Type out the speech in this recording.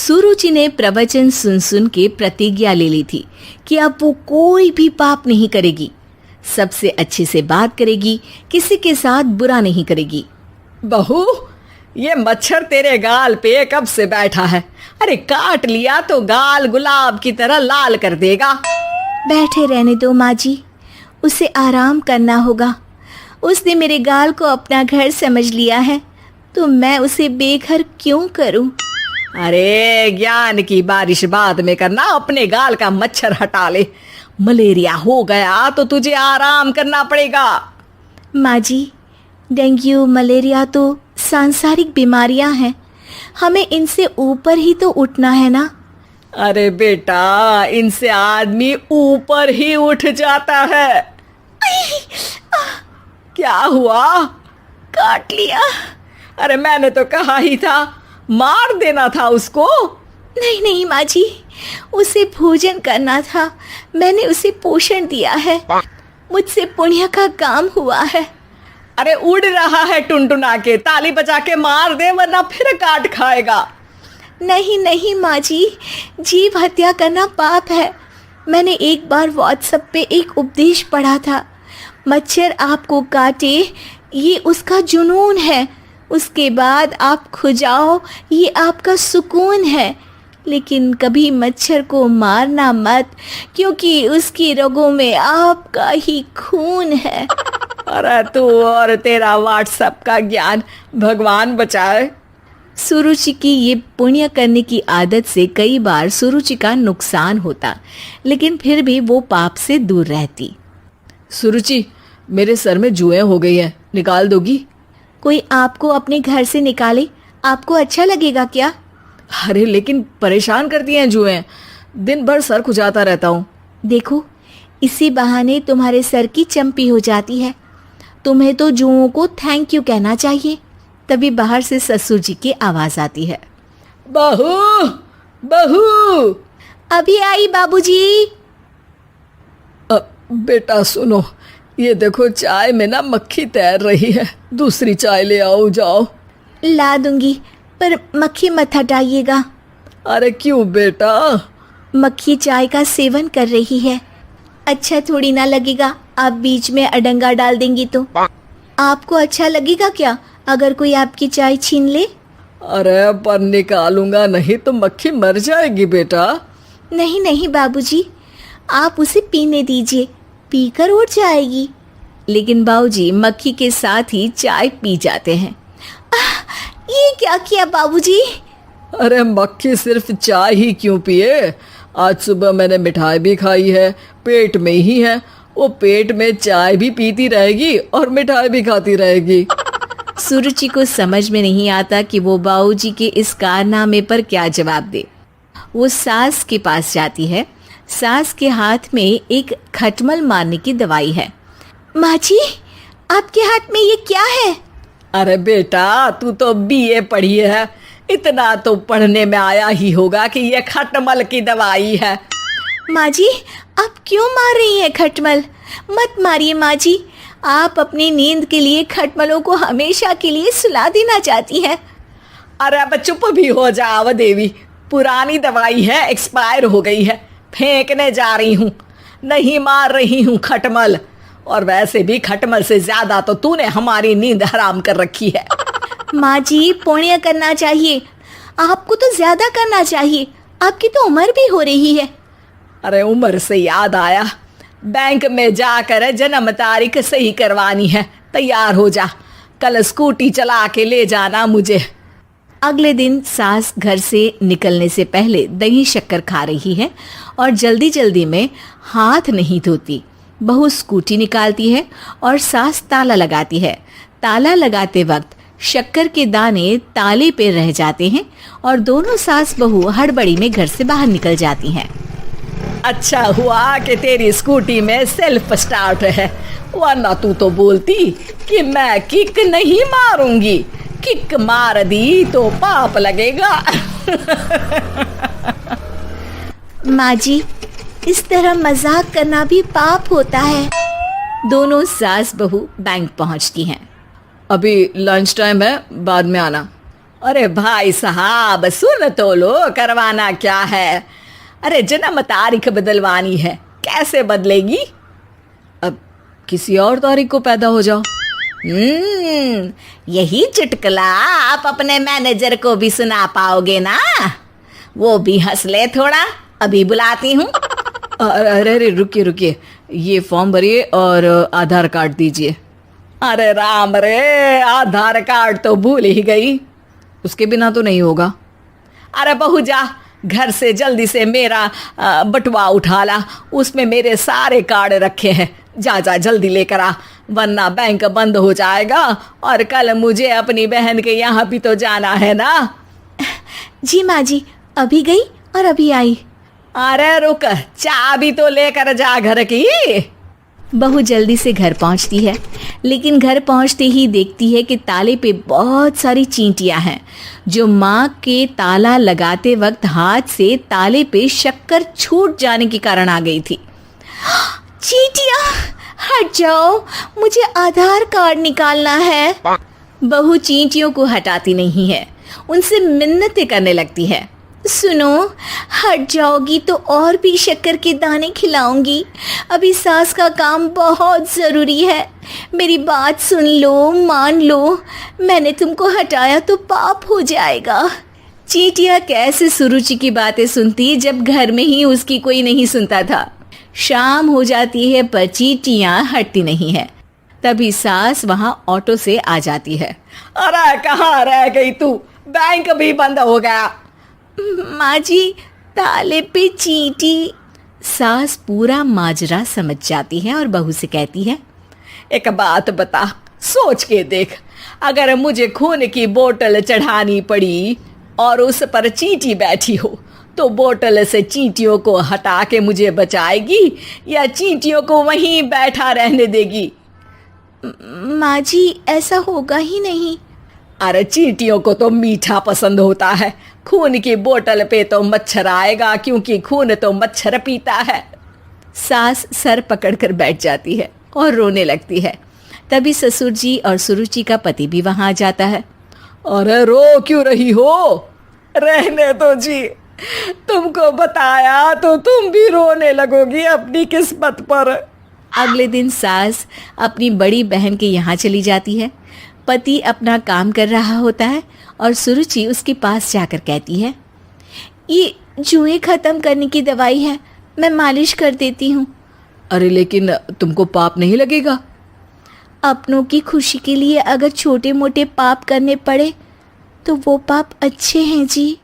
सुरुचि ने प्रवचन सुन सुन के प्रतिज्ञा ले ली थी कि अब वो कोई भी पाप नहीं करेगी, सबसे अच्छे से बात करेगी, किसी के साथ बुरा नहीं करेगी। बहू, ये मच्छर तेरे गाल पे कब से बैठा है? अरे काट लिया तो गाल गुलाब की तरह लाल कर देगा। बैठे रहने दो माँ जी, उसे आराम करना होगा। उसने मेरे गाल को अपना घर समझ लिया है, तो मैं उसे बेघर क्यों करूं? अरे ज्ञान की बारिश बाद में करना, अपने गाल का मच्छर हटा ले। मलेरिया हो गया तो तुझे आराम करना पड़ेगा। माँ जी, डेंगू मलेरिया तो सांसारिक बीमारियां हैं, हमें इनसे ऊपर ही तो उठना है ना। अरे बेटा, इनसे आदमी ऊपर ही उठ जाता है। क्या हुआ? काट लिया। अरे मैंने तो कहा ही था, मार देना था उसको। नहीं नहीं माँ जी, उसे भोजन करना था, मैंने उसे पोषण दिया है, मुझसे पुण्य का काम हुआ है। अरे उड़ रहा है टुनटुना के, ताली बजा के मार दे वरना फिर काट खाएगा। नहीं नहीं माँ जी, जीव हत्या करना पाप है। मैंने एक बार व्हाट्सएप पे एक उपदेश पढ़ा था, मच्छर आपको काटे ये उसका जुनून है, उसके बाद आप खुजाओ ये आपका सुकून है, लेकिन कभी मच्छर को मारना मत, क्योंकि उसकी रगों में आपका ही खून है। अरे तू और तेरा व्हाट्सएप का ज्ञान, भगवान बचाए। सुरुचि की ये पुण्य करने की आदत से कई बार सुरुचि का नुकसान होता, लेकिन फिर भी वो पाप से दूर रहती। सुरुचि, मेरे सर में जुएं हो गई हैं, निकाल दोगी? कोई आपको अपने घर से निकाले, आपको अच्छा लगेगा क्या? अरे लेकिन परेशान करती हैं जुएं, दिन भर सर खुजाता रहता हूँ। देखो, इसी बहाने तुम्हारे सर की चंपी हो जाती है। तुम्हें तो जुओं को थैंक यू कहना चाहिए। तभी बाहर से ससुर जी की आवाज आती है। बहू, बहू। अभी आई बाबूजी। बेटा सुनो, ये देखो चाय में ना मक्खी तैर रही है, दूसरी चाय ले आओ जाओ। ला दूंगी, पर मक्खी मत हटाइएगा। अरे क्यों बेटा? मक्खी चाय का सेवन कर रही है, अच्छा थोड़ी ना लगेगा आप बीच में अडंगा डाल देंगी तो। आपको अच्छा लगेगा क्या अगर कोई आपकी चाय छीन ले? अरे पर निकालूंगा नहीं तो मक्खी मर जाएगी बेटा। नहीं नहीं बाबूजी, आप उसे पीने दीजिए, पीकर उड़ जाएगी। लेकिन बाबूजी मक्खी के साथ ही चाय पी जाते हैं। ये क्या किया बाबूजी? अरे मक्खी सिर्फ चाय ही क्यों पिए, आज सुबह मैंने मिठाई भी खाई है, पेट में ही है, वो पेट में चाय भी पीती रहेगी और मिठाई भी खाती रहेगी। सुरुचि को समझ में नहीं आता कि वो बाबूजी के इस कारनामे पर क्या जवाब दे। वो सास के पास जाती है। सास के हाथ में एक खटमल मारने की दवाई है। माँ जी, आपके हाथ में ये क्या है? अरे बेटा, तू तो बीए पढ़ी है, इतना तो पढ़ने में आया ही होगा कि ये खटमल की दवाई है। माँ जी, आप क्यों मार रही हैं खटमल? मत मारिए माँ जी, आप अपनी नींद के लिए खटमलों को हमेशा के लिए सुला देना चाहती हैं। अरे अब चुप भी हो जाओ देवी, पुरानी दवाई है, एक्सपायर हो गई है, फेंकने जा रही हूँ, नहीं मार रही हूँ खटमल। और वैसे भी खटमल से ज्यादा तो तूने हमारी नींद हराम कर रखी है। माँ जी, पुण्य करना चाहिए, आपको तो ज्यादा करना चाहिए, आपकी तो उम्र भी हो रही है। अरे उम्र से याद आया, बैंक में जाकर जन्म तारीख सही करवानी है, तैयार हो जा, कल स्कूटी चला के ले जाना मुझे। अगले दिन सास घर से निकलने से पहले दही शक्कर खा रही है और जल्दी जल्दी में हाथ नहीं धोती। बहू स्कूटी निकालती है और सास ताला लगाती है। ताला लगाते वक्त शक्कर के दाने ताले पे रह जाते हैं और दोनों सास बहू हड़बड़ी में घर से बाहर निकल जाती हैं। अच्छा हुआ कि तेरी स्कूटी में सेल्फ स्टार्ट है, वरना तू तो बोलती कि मैं किक नहीं मारूंगी, किक मार दी तो पाप लगेगा। माँ जी, इस तरह मजाक करना भी पाप होता है। दोनों सास बहू बैंक पहुंचती हैं। अभी लंच टाइम है, बाद में आना। अरे भाई साहब सुन तो लो, करवाना क्या है? अरे जन्म तारीख बदलवानी है, कैसे बदलेगी? अब किसी और तारीख को पैदा हो जाओ। यही चुटकुला आप अपने मैनेजर को भी सुना पाओगे ना? वो भी हंस ले थोड़ा, अभी बुलाती हूँ। अरे अरे रुकिए रुकिए, ये फॉर्म भरिए और आधार कार्ड दीजिए। अरे राम रे, आधार कार्ड तो भूल ही गई, उसके बिना तो नहीं होगा। अरे बहू जा घर से जल्दी से मेरा बटुआ उठा ला, उसमें मेरे सारे कार्ड रखे हैं। जा जा जल्दी लेकर आ, वरना बैंक बंद हो जाएगा और कल मुझे अपनी बहन के यहाँ भी तो जाना है ना। जी माँ जी, अभी गई और अभी आई। अरे रुक, चाबी तो लेकर जा घर की। बहू जल्दी से घर पहुंचती है, लेकिन घर पहुंचते ही देखती है कि ताले पे बहुत सारी चींटियां हैं, जो माँ के ताला लगाते वक्त हाथ से ताले पे शक्कर छूट जाने के कारण आ गई थी। चींटियां हट जाओ, मुझे आधार कार्ड निकालना है। बहू चींटियों को हटाती नहीं है, उनसे मिन्नतें करने लगती है। सुनो, हट जाओगी तो और भी शक्कर के दाने खिलाऊंगी। अभी सास का काम बहुत ज़रूरी है, मेरी बात सुन लो, मान लो। मैंने तुमको हटाया तो पाप हो जाएगा। चींटियाँ कैसे सुरुचि की बातें सुनती जब घर में ही उसकी कोई नहीं सुनता था। शाम हो जाती है पर चींटियाँ हटती नहीं है। तभी सास वहाँ ऑटो से आ जाती है। अरे कहाँ रह गई तू? बैंक भी बंद हो गया। माँ जी, ताले पे चींटी। सास पूरा माजरा समझ जाती है और बहू से कहती है, एक बात बता, सोच के देख, अगर मुझे खून की बोतल चढ़ानी पड़ी और उस पर चींटी बैठी हो, तो बोतल से चींटियों को हटा के मुझे बचाएगी या चींटियों को वहीं बैठा रहने देगी? माँ जी, ऐसा होगा ही नहीं। अरे चींटियों को तो मीठा पसंद होता है, खून की बोतल पे तो मच्छर आएगा, क्योंकि खून तो मच्छर पीता है। सास सर पकड़कर बैठ जाती है और रोने लगती है। तभी ससुर जी और सुरुचि का पति भी वहां आ जाता है। अरे रो क्यों रही हो? रहने दो जी, तुमको बताया तो तुम भी रोने लगोगी अपनी किस्मत पर। अगले दिन सास अपनी बड़ी बहन के यहाँ चली जाती है। पति अपना काम कर रहा होता है और सुरुचि उसके पास जाकर कहती है, ये जुएं ख़त्म करने की दवाई है, मैं मालिश कर देती हूँ। अरे लेकिन तुमको पाप नहीं लगेगा? अपनों की खुशी के लिए अगर छोटे मोटे पाप करने पड़े तो वो पाप अच्छे हैं जी।